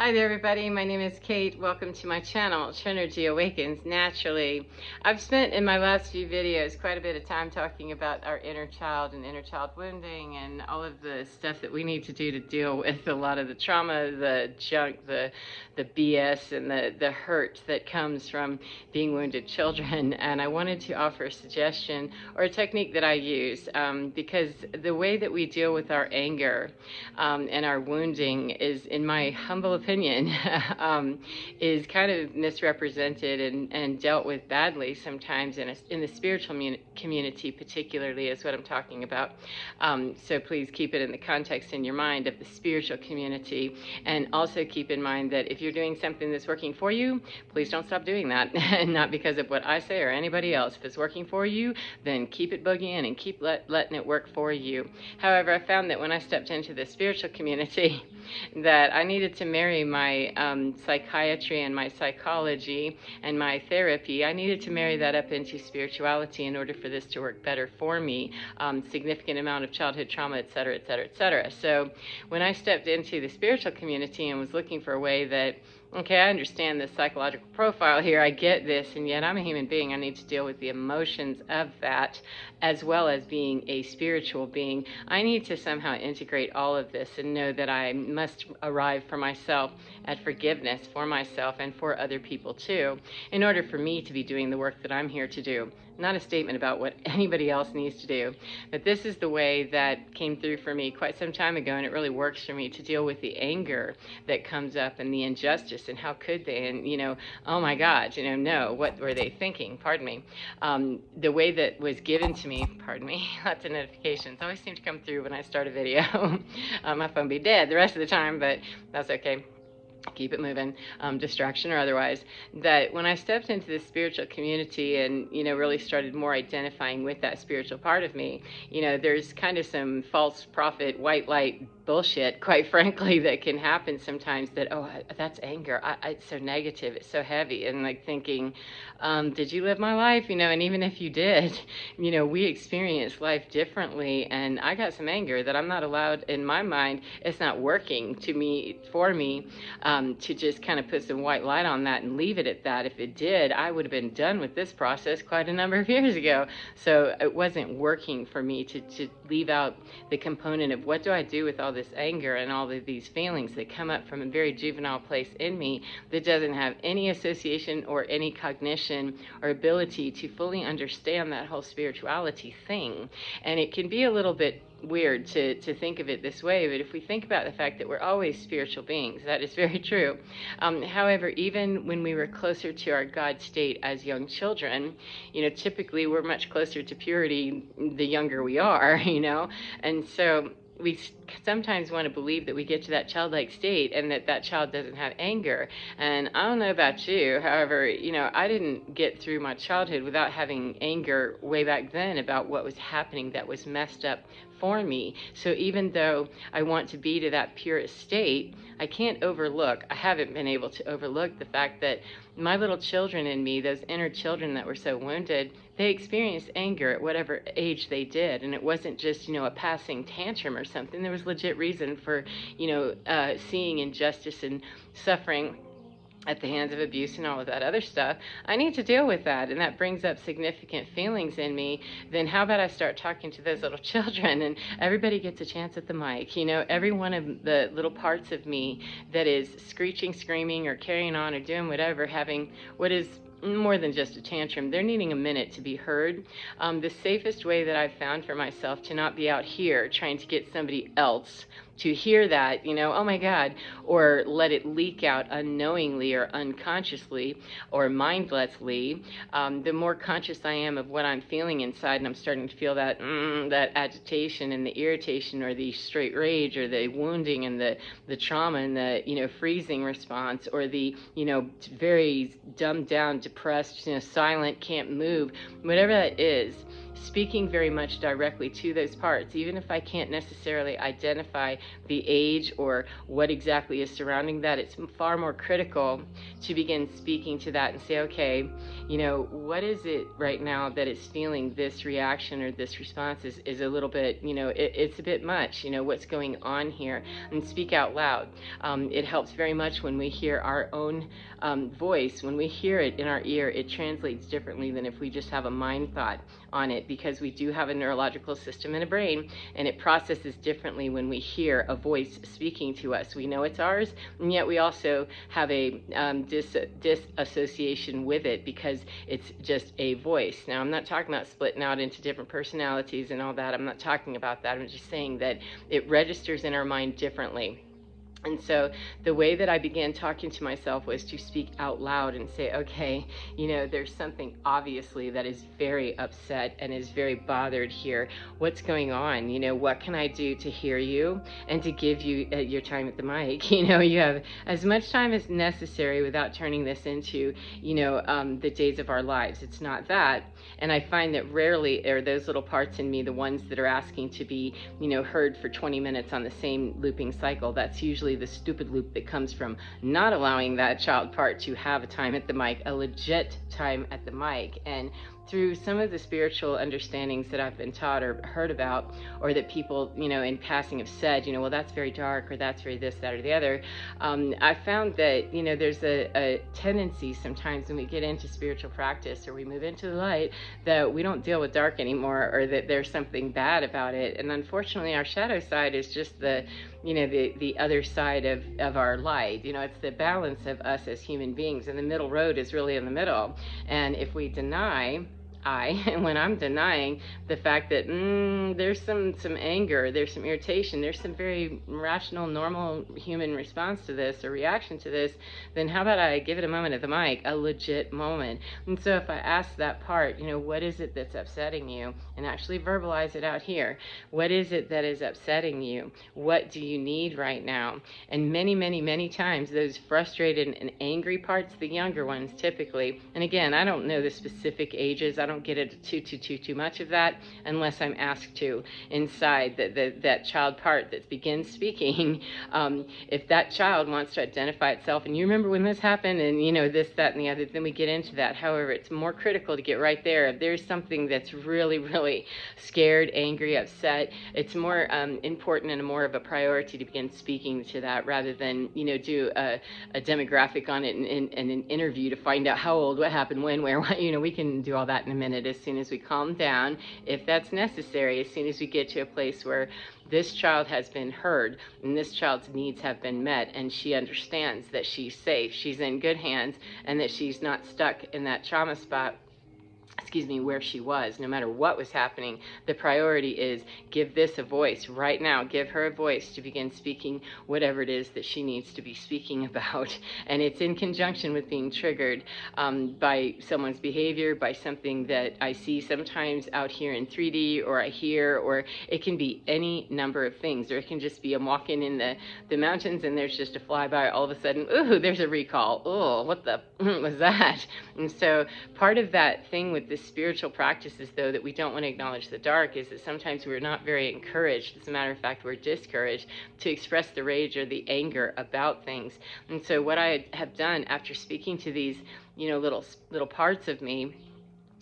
Hi there everybody, my name is Kate. Welcome to my channel, Trinergy Awakens Naturally. I've spent in my last few videos quite a bit of time talking about our inner child and inner child wounding and all of the stuff that we need to do to deal with a lot of the trauma, the junk, the BS and the hurt that comes from being wounded children. And I wanted to offer a suggestion or a technique that I use because the way that we deal with our anger and our wounding is, in my humble opinion, is kind of misrepresented and dealt with badly sometimes in the spiritual community particularly is what I'm talking about. So please keep it in the context in your mind of the spiritual community, and also keep in mind that if you're doing something that's working for you, please don't stop doing that. And not because of what I say or anybody else. If it's working for you, then keep it boogieing and keep letting it work for you. However, I found that when I stepped into the spiritual community that I needed to marry my psychiatry and my psychology and my therapy. I needed to marry that up into spirituality in order for this to work better for me. Significant amount of childhood trauma, etc., etc., etc. So when I stepped into the spiritual community and was looking for a way that, okay, I understand this psychological profile here, I get this, and yet I'm a human being. I need to deal with the emotions of that as well as being a spiritual being. I need to somehow integrate all of this and know that I must arrive for myself at forgiveness for myself and for other people too, in order for me to be doing the work that I'm here to do. Not a statement about what anybody else needs to do, but this is the way that came through for me quite some time ago, and it really works for me to deal with the anger that comes up and the injustice and how could they, and oh my God, no, what were they thinking? Pardon me. The way that was given to me, pardon me, lots of notifications always seem to come through when I start a video. My phone be dead the rest of the time, but that's okay. Keep it moving, distraction or otherwise. That when I stepped into this spiritual community and really started more identifying with that spiritual part of me, there's kind of some false prophet white light bullshit, quite frankly, that can happen sometimes, that, oh, that's anger, it's so negative, it's so heavy, and like thinking, did you live my life? And even if you did, we experience life differently, and I got some anger that I'm not allowed, in my mind, it's not working for me, to just kind of put some white light on that and leave it at that. If it did, I would have been done with this process quite a number of years ago. So it wasn't working for me to leave out the component of what do I do with all this anger and all of these feelings that come up from a very juvenile place in me that doesn't have any association or any cognition or ability to fully understand that whole spirituality thing. And it can be a little bit weird to think of it this way, but if we think about the fact that we're always spiritual beings, that is very true. However, even when we were closer to our God state as young children, typically we're much closer to purity the younger we are, and so we sometimes want to believe that we get to that childlike state and that child doesn't have anger. And I don't know about you, however, I didn't get through my childhood without having anger way back then about what was happening that was messed up for me. So even though I want to be to that purest state, I haven't been able to overlook the fact that my little children in me, those inner children that were so wounded, they experienced anger at whatever age they did. And it wasn't just, a passing tantrum or something. There was legit reason for, seeing injustice and suffering at the hands of abuse and all of that other stuff. I need to deal with that, and that brings up significant feelings in me. Then how about I start talking to those little children, and everybody gets a chance at the mic. Every one of the little parts of me that is screeching, screaming, or carrying on, or doing whatever, having what is more than just a tantrum, they're needing a minute to be heard. The safest way that I've found for myself to not be out here trying to get somebody else to hear that, oh my God, or let it leak out unknowingly or unconsciously or mindlessly, the more conscious I am of what I'm feeling inside, and I'm starting to feel that that agitation and the irritation or the straight rage or the wounding and the trauma and the freezing response, or the very dumbed down, depressed, silent, can't move, whatever that is. speaking very much directly to those parts, even if I can't necessarily identify the age or what exactly is surrounding that. It's far more critical to begin speaking to that and say, okay, you know, what is it right now that it's feeling this reaction or this response is a little bit, you know, it's a bit much, you know, what's going on here, and speak out loud. It helps very much when we hear our own voice. When we hear it in our ear, it translates differently than if we just have a mind thought on it, because we do have a neurological system in a brain, and it processes differently when we hear a voice speaking to us. We know it's ours, and yet we also have a disassociation with it because it's just a voice. Now, I'm not talking about splitting out into different personalities and all that. I'm not talking about that. I'm just saying that it registers in our mind differently. And so the way that I began talking to myself was to speak out loud and say, okay, you know, there's something obviously that is very upset and is very bothered here. What's going on? You know, what can I do to hear you and to give you your time at the mic? You know, you have as much time as necessary without turning this into, you know, the days of our lives. It's not that. And I find that rarely are those little parts in me the ones that are asking to be, you know, heard for 20 minutes on the same looping cycle. That's usually the stupid loop that comes from not allowing that child part to have a time at the mic, a legit time at the mic. And through some of the spiritual understandings that I've been taught or heard about, or that people, you know, in passing have said, you know, well, that's very dark, or that's very this, that, or the other, I found that, you know, there's a tendency sometimes when we get into spiritual practice or we move into the light that we don't deal with dark anymore, or that there's something bad about it. And unfortunately, our shadow side is just the, you know, the other side of our light. You know, it's the balance of us as human beings, and the middle road is really in the middle. And if we deny, when I'm denying the fact that there's some anger, there's some irritation, there's some very rational, normal human response to this or reaction to this, then how about I give it a moment at the mic, a legit moment. And so if I ask that part, you know, what is it that's upsetting you, and actually verbalize it out here. What is it that is upsetting you? What do you need right now? And many, many, many times those frustrated and angry parts, the younger ones typically, and again, I don't know the specific ages, I don't get into too much of that unless I'm asked to inside that child part that begins speaking. If that child wants to identify itself, and you remember when this happened, and you know this, that, and the other, then we get into that. However, it's more critical to get right there. If there's something that's really, really scared, angry, upset, it's more important and more of a priority to begin speaking to that rather than, you know, do a demographic on it and an interview to find out how old, what happened, when, where, what. You know, we can do all that in a minute as soon as we calm down, if that's necessary, as soon as we get to a place where this child has been heard and this child's needs have been met, and she understands that she's safe, she's in good hands, and that she's not stuck in that trauma spot, where she was. No matter what was happening, the priority is give this a voice right now. Give her a voice to begin speaking whatever it is that she needs to be speaking about. And it's in conjunction with being triggered by someone's behavior, by something that I see sometimes out here in 3D, or I hear, or it can be any number of things, or it can just be I'm walking in the mountains and there's just a flyby, all of a sudden, ooh, there's a recall. Oh, what the was that? And so part of that thing with the spiritual practices, though, that we don't want to acknowledge the dark, is that sometimes we're not very encouraged. As a matter of fact, we're discouraged to express the rage or the anger about things. And so what I have done after speaking to these, you know, little parts of me,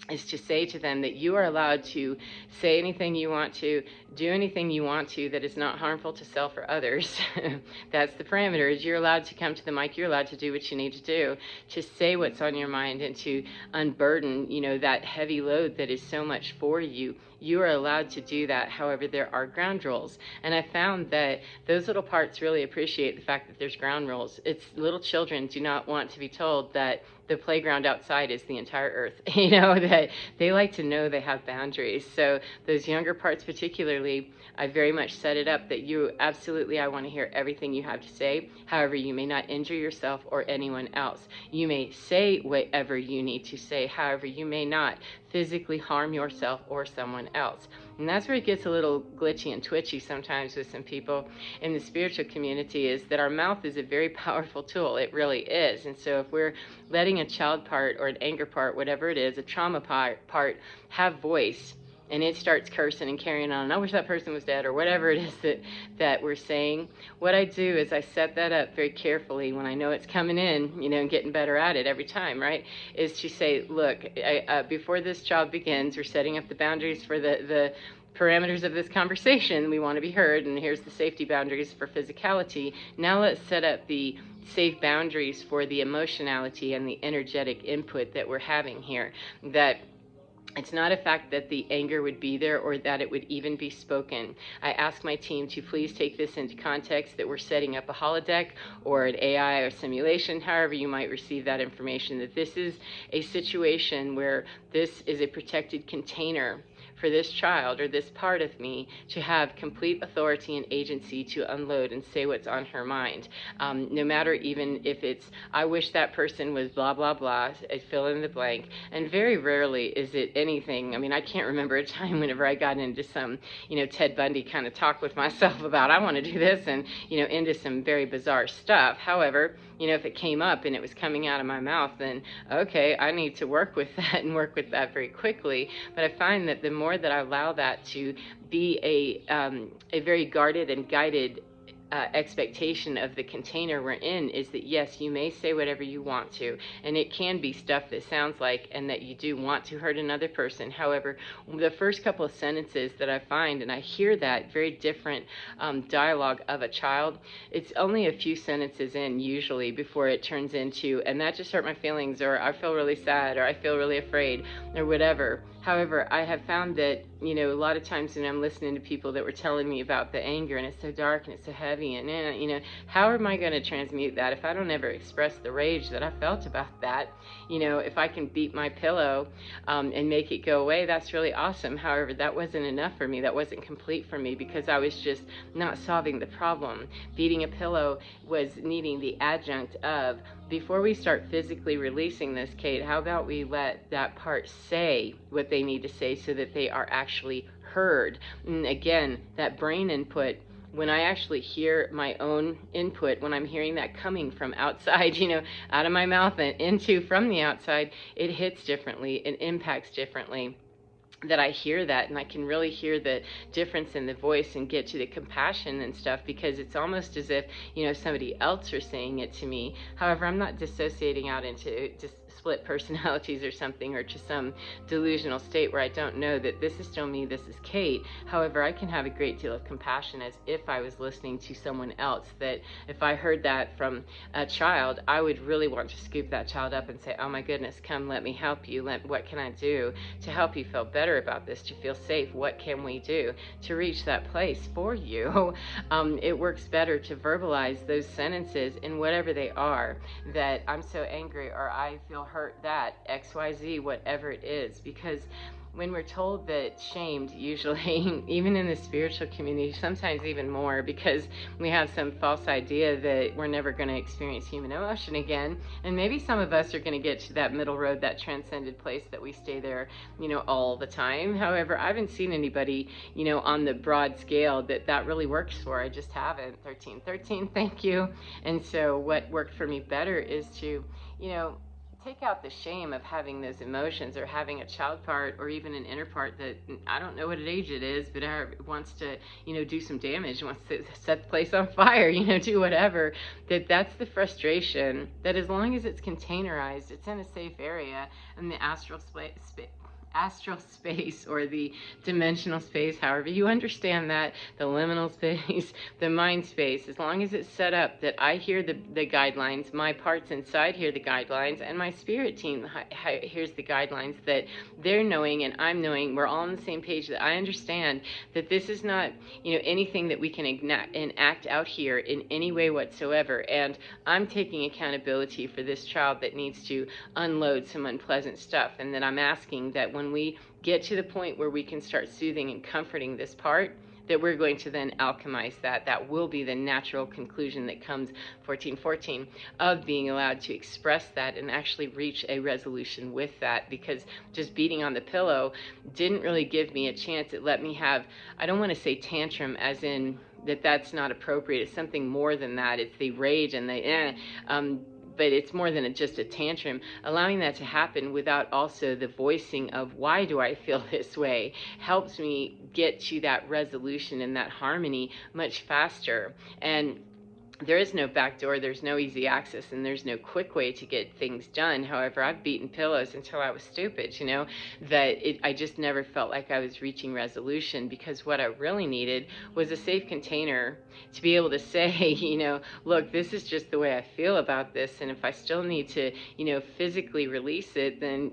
is to say to them that you are allowed to say anything you want to, do anything you want to that is not harmful to self or others. That's the parameters. You're allowed to come to the mic. You're allowed to do what you need to do, to say what's on your mind and to unburden, you know, that heavy load that is so much for you. You are allowed to do that. However, there are ground rules. And I found that those little parts really appreciate the fact that there's ground rules. It's little children do not want to be told that the playground outside is the entire earth, you know, that they like to know they have boundaries. So those younger parts particularly, I very much set it up that you absolutely, I want to hear everything you have to say. However, you may not injure yourself or anyone else. You may say whatever you need to say. However, you may not physically harm yourself or someone else. And that's where it gets a little glitchy and twitchy sometimes with some people in the spiritual community, is that our mouth is a very powerful tool. It really is. And so if we're letting a child part or an anger part, whatever it is, a trauma part have voice, and it starts cursing and carrying on, I wish that person was dead, or whatever it is that we're saying, what I do is I set that up very carefully when I know it's coming in, and getting better at it every time, right? Is to say, look, before this child begins, we're setting up the boundaries for the parameters of this conversation. We want to be heard, and here's the safety boundaries for physicality. Now let's set up the safe boundaries for the emotionality and the energetic input that we're having here. That it's not a fact that the anger would be there or that it would even be spoken. I ask my team to please take this into context that we're setting up a holodeck or an AI or simulation, however you might receive that information, that this is a situation where this is a protected container for this child or this part of me to have complete authority and agency to unload and say what's on her mind. No matter even if it's, I wish that person was blah, blah, blah, fill in the blank. And very rarely is it anything. I mean, I can't remember a time whenever I got into some, Ted Bundy kind of talk with myself about, I want to do this, and, into some very bizarre stuff. However, if it came up and it was coming out of my mouth, then okay, I need to work with that and work with that very quickly. But I find that the more that I allow that to be a very guarded and guided expectation of the container we're in, is that yes, you may say whatever you want to, and it can be stuff that sounds like and that you do want to hurt another person. However, the first couple of sentences that I find, and I hear that very different dialogue of a child, it's only a few sentences in usually before it turns into, and that just hurt my feelings, or I feel really sad, or I feel really afraid, or whatever. However, I have found that, a lot of times when I'm listening to people that were telling me about the anger, and it's so dark and it's so heavy, and, how am I going to transmute that if I don't ever express the rage that I felt about that? If I can beat my pillow and make it go away, that's really awesome. However, that wasn't enough for me. That wasn't complete for me because I was just not solving the problem. Beating a pillow was needing the adjunct of, before we start physically releasing this, Kate, how about we let that part say what they need to say so that they are actually heard? And again, that brain input, when I actually hear my own input, when I'm hearing that coming from outside, out of my mouth and into from the outside, it hits differently, it impacts differently. That I hear that, and I can really hear the difference in the voice and get to the compassion and stuff, because it's almost as if, somebody else are saying it to me. However, I'm not dissociating out into just split personalities or something, or to some delusional state where I don't know that this is still me, this is Kate. However, I can have a great deal of compassion as if I was listening to someone else, that if I heard that from a child, I would really want to scoop that child up and say, oh my goodness, come, let me help you. What can I do to help you feel better about this, to feel safe? What can we do to reach that place for you? It works better to verbalize those sentences in whatever they are, that I'm so angry, or I feel hurt, that XYZ, whatever it is. Because when we're told that shamed, usually, even in the spiritual community, sometimes even more, because we have some false idea that we're never going to experience human emotion again. And maybe some of us are going to get to that middle road, that transcended place that we stay there, all the time. However, I haven't seen anybody, on the broad scale that really works for. I just haven't. 1313, thank you. And so what worked for me better is to, take out the shame of having those emotions, or having a child part or even an inner part that, I don't know what age it is, but wants to, do some damage, wants to set the place on fire, do whatever. That's the frustration, that as long as it's containerized, it's in a safe area, and the astral space or the dimensional space, however you understand that, the liminal space, the mind space, as long as it's set up that I hear the guidelines, my parts inside hear the guidelines, and my spirit team hears the guidelines, that they're knowing and I'm knowing, we're all on the same page, that I understand that this is not, anything that we can enact out here in any way whatsoever, and I'm taking accountability for this child that needs to unload some unpleasant stuff, and that I'm asking that when we get to the point where we can start soothing and comforting this part, that we're going to then alchemize that. That will be the natural conclusion that comes, 1414, of being allowed to express that and actually reach a resolution with that, because just beating on the pillow didn't really give me a chance. It let me have, I don't want to say tantrum as in that's not appropriate. It's something more than that. It's the rage and the but it's more than just a tantrum. Allowing that to happen without also the voicing of why do I feel this way helps me get to that resolution and that harmony much faster. And there is no back door, there's no easy access, and there's no quick way to get things done. However, I've beaten pillows until I was stupid, I just never felt like I was reaching resolution, because what I really needed was a safe container to be able to say, look, this is just the way I feel about this, and if I still need to, physically release it, then,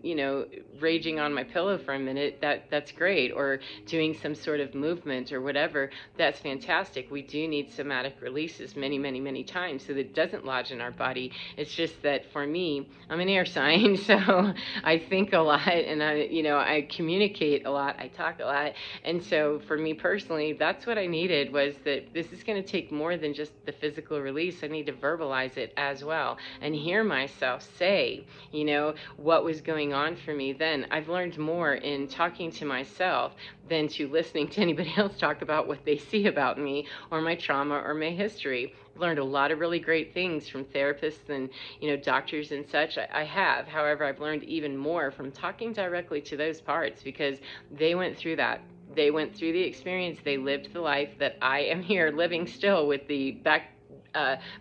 raging on my pillow for a minute, that's great, or doing some sort of movement or whatever, that's fantastic. We do need somatic releases many times so that it doesn't lodge in our body. It's just that for me, I'm an air sign, so I think a lot, and I communicate a lot, I talk a lot, and so for me personally, that's what I needed, was that this is going to take more than just the physical release. I need to verbalize it as well and hear myself say, what was going on for me then. I've learned more in talking to myself than to listening to anybody else talk about what they see about me or my trauma or my history. I've learned a lot of really great things from therapists and doctors and such. I have. However, I've learned even more from talking directly to those parts, because they went through that. They went through the experience. They lived the life that I am here living still, with the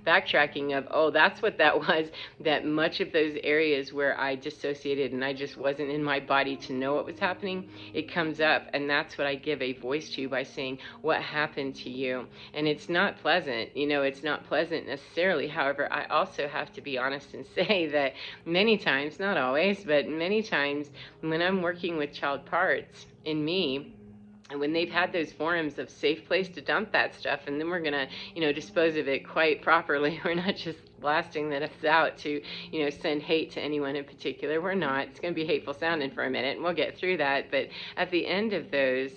backtracking of, oh, that's what that was, that much of those areas where I dissociated and I just wasn't in my body to know what was happening, it comes up, and that's what I give a voice to by saying, what happened to you? And it's not pleasant, it's not pleasant necessarily. However, I also have to be honest and say that many times, not always, but many times when I'm working with child parts in me, and when they've had those forums of safe place to dump that stuff, and then we're going to, dispose of it quite properly. We're not just blasting that it's out to, send hate to anyone in particular. We're not. It's going to be hateful sounding for a minute, and we'll get through that. But at the end of those,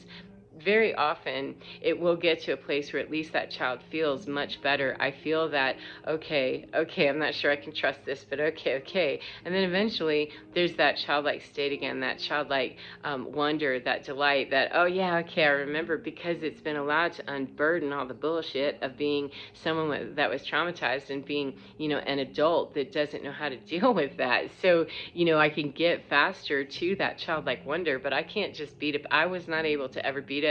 very often it will get to a place where at least that child feels much better. I feel that, okay, I'm not sure I can trust this, but okay. And then eventually there's that childlike state again, that childlike wonder, that delight, that, oh yeah, okay, I remember, because it's been allowed to unburden all the bullshit of being someone that was traumatized and being, an adult that doesn't know how to deal with that. So, I can get faster to that childlike wonder, but I can't just beat it. I was not able to ever beat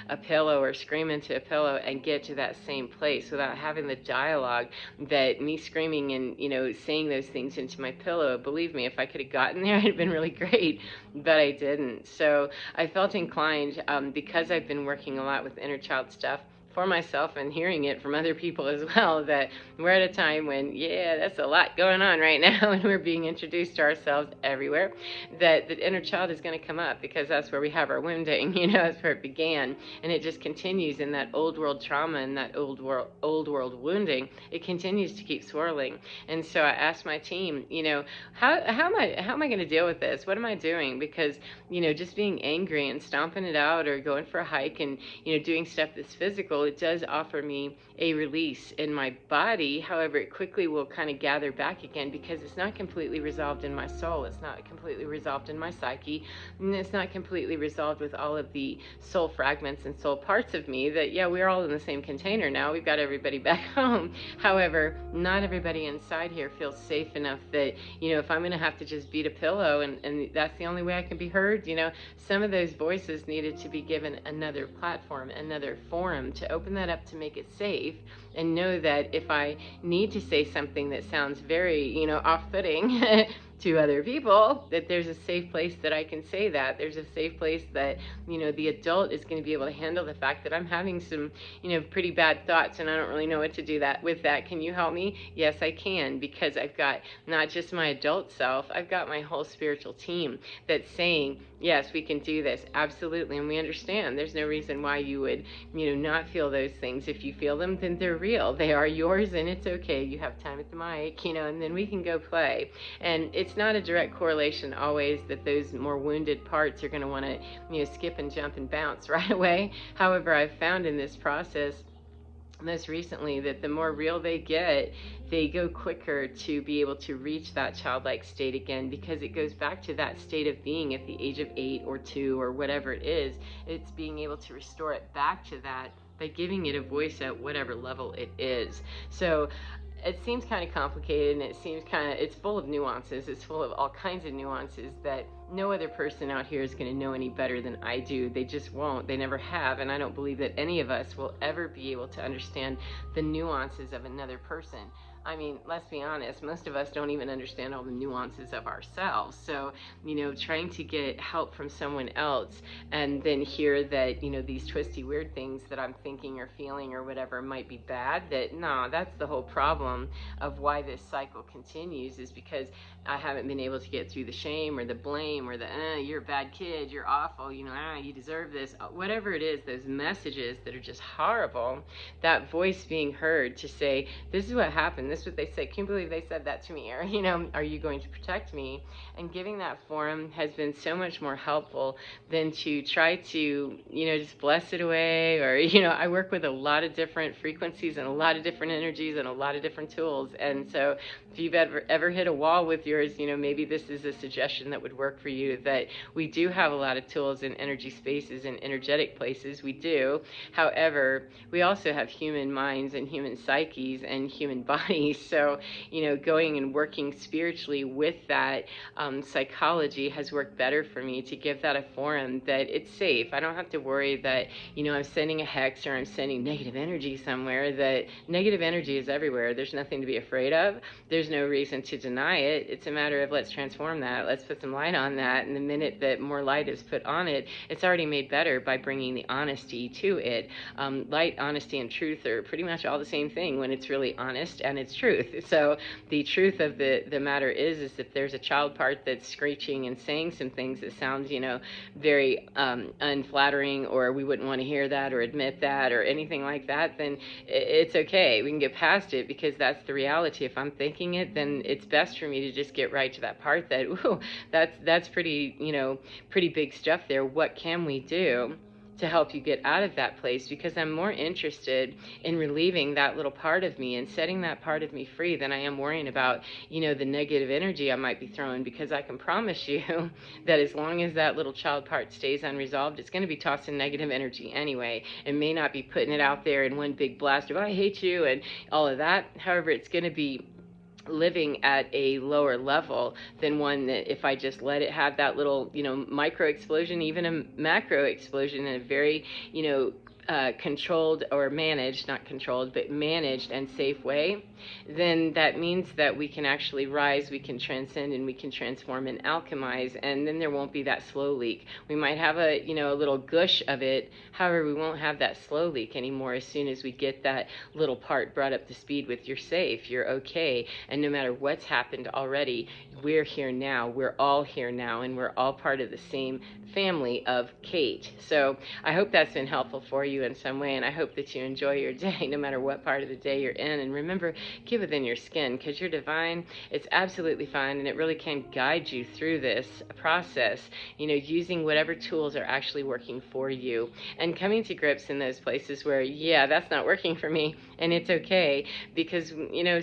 a pillow or scream into a pillow and get to that same place without having the dialogue that me screaming and saying those things into my pillow. Believe me, if I could have gotten there, it'd been really great, but I didn't. So I felt inclined, because I've been working a lot with inner child stuff for myself and hearing it from other people as well, that we're at a time when, that's a lot going on right now, and we're being introduced to ourselves everywhere, that the inner child is going to come up, because that's where we have our wounding, that's where it began, and it just continues in that old world trauma and that old world wounding. It continues to keep swirling. And so I asked my team, how am I going to deal with this? What am I doing? Because just being angry and stomping it out, or going for a hike and doing stuff that's physical, it does offer me a release in my body. However, it quickly will kind of gather back again, because it's not completely resolved in my soul. It's not completely resolved in my psyche. And it's not completely resolved with all of the soul fragments and soul parts of me that, we're all in the same container now. We've got everybody back home. However, not everybody inside here feels safe enough that, if I'm going to have to just beat a pillow and that's the only way I can be heard, some of those voices needed to be given another platform, another forum to open that up, to make it safe, and know that if I need to say something that sounds very, off-putting to other people, that there's a safe place that I can say that. There's a safe place that, the adult is going to be able to handle the fact that I'm having some, pretty bad thoughts, and I don't really know what to do with that. Can you help me? Yes, I can, because I've got not just my adult self, I've got my whole spiritual team that's saying, yes, we can do this. Absolutely. And we understand. There's no reason why you would, not feel those things. If you feel them, then they're real. They are yours, and it's okay. You have time at the mic, and then we can go play. And it's not a direct correlation always that those more wounded parts are going to want to, skip and jump and bounce right away. However, I've found in this process, most recently, that the more real they get, they go quicker to be able to reach that childlike state again, because it goes back to that state of being at the age of 8 or 2 or whatever it is. It's being able to restore it back to that by giving it a voice at whatever level it is. So it seems kind of complicated, and it seems it's full of nuances. It's full of all kinds of nuances that no other person out here is going to know any better than I do. They just won't. They never have. And I don't believe that any of us will ever be able to understand the nuances of another person. I mean, let's be honest, most of us don't even understand all the nuances of ourselves. So, trying to get help from someone else and then hear that, these twisty, weird things that I'm thinking or feeling or whatever might be bad, that's the whole problem of why this cycle continues, is because I haven't been able to get through the shame or the blame or the, you're a bad kid, you're awful, you deserve this, whatever it is, those messages that are just horrible, that voice being heard to say, this is what happened, this is what they said, can you believe they said that to me, or, are you going to protect me? And giving that forum has been so much more helpful than to try to, just bless it away, or, I work with a lot of different frequencies and a lot of different energies and a lot of different tools, and so if you've ever hit a wall with yours, maybe this is a suggestion that would work for you, that we do have a lot of tools in energy spaces and energetic places, we do. However, we also have human minds and human psyches and human bodies, so, going and working spiritually with that psychology has worked better for me, to give that a forum that it's safe. I don't have to worry that, I'm sending a hex or I'm sending negative energy somewhere. That negative energy is everywhere. There's nothing to be afraid of. There's no reason to deny it. It's a matter of, let's transform that. Let's put some light on that. And the minute that more light is put on it, it's already made better by bringing the honesty to it. Light, honesty, and truth are pretty much all the same thing when it's really honest and it's truth. So the truth of the matter is if there's a child part that's screeching and saying some things that sounds, very unflattering, or we wouldn't want to hear that or admit that or anything like that, then it's okay. We can get past it, because that's the reality. If I'm thinking it, then it's best for me to just get right to that part that, ooh, that's pretty, pretty big stuff there. What can we do to help you get out of that place? Because I'm more interested in relieving that little part of me and setting that part of me free than I am worrying about, the negative energy I might be throwing, because I can promise you that as long as that little child part stays unresolved, it's going to be tossing negative energy anyway. It may not be putting it out there in one big blast of, I hate you and all of that. However, it's going to be living at a lower level than one that, if I just let it have that little, micro explosion, even a macro explosion in a very, controlled or managed, not controlled, but managed and safe way, then that means that we can actually rise, we can transcend, and we can transform and alchemize, and then there won't be that slow leak. We might have a, a little gush of it, however, we won't have that slow leak anymore as soon as we get that little part brought up to speed with, you're safe, you're okay, and no matter what's happened already, we're here now, we're all here now, and we're all part of the same family of Kate. So I hope that's been helpful for you in some way, and I hope that you enjoy your day no matter what part of the day you're in. And remember, get within your skin, because you're divine. It's absolutely fine, and it really can guide you through this process, using whatever tools are actually working for you, and coming to grips in those places where, yeah, that's not working for me, and it's okay, because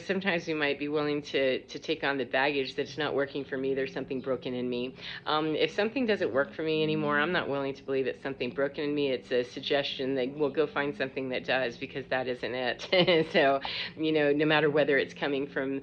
sometimes we might be willing to take on the baggage that it's not working for me, there's something broken in me. If something doesn't work for me anymore, I'm not willing to believe it's something broken in me. It's a suggestion that we'll go find something that does, because that isn't it. So, no matter whether it's coming from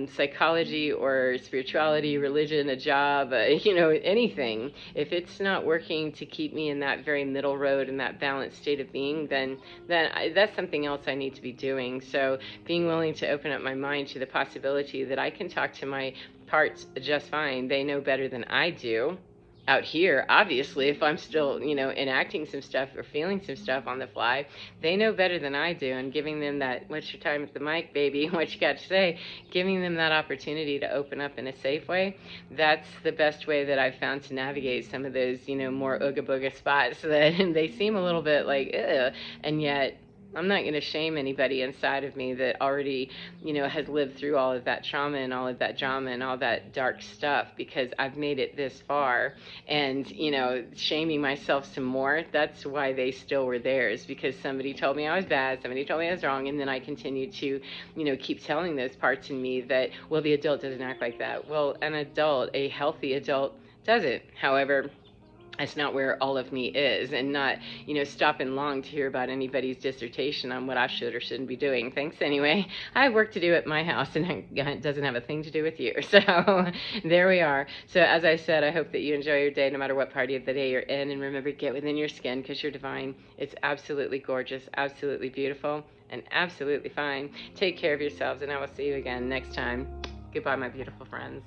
psychology or spirituality, religion, a job, anything, if it's not working to keep me in that very middle road and that balanced state of being, then that's something else I need to be doing. So being willing to open up my mind to the possibility that I can talk to my parts just fine. They know better than I do. Out here, obviously, if I'm still, enacting some stuff or feeling some stuff on the fly, they know better than I do, and giving them that, what's your time at the mic, baby, what you got to say, giving them that opportunity to open up in a safe way, that's the best way that I've found to navigate some of those, more ooga booga spots that they seem a little bit like, ugh, and yet I'm not going to shame anybody inside of me that already, has lived through all of that trauma and all of that drama and all that dark stuff, because I've made it this far. And, shaming myself some more, that's why they still were theirs, because somebody told me I was bad, somebody told me I was wrong, and then I continued to, keep telling those parts in me that, well, the adult doesn't act like that. Well, an adult, a healthy adult, doesn't. However, That's not where all of me is, and not, stopping long to hear about anybody's dissertation on what I should or shouldn't be doing. Thanks anyway. I have work to do at my house, and it doesn't have a thing to do with you. So there we are. So as I said, I hope that you enjoy your day no matter what party of the day you're in, and remember, get within your skin because you're divine. It's absolutely gorgeous, absolutely beautiful, and absolutely fine. Take care of yourselves, and I will see you again next time. Goodbye, my beautiful friends.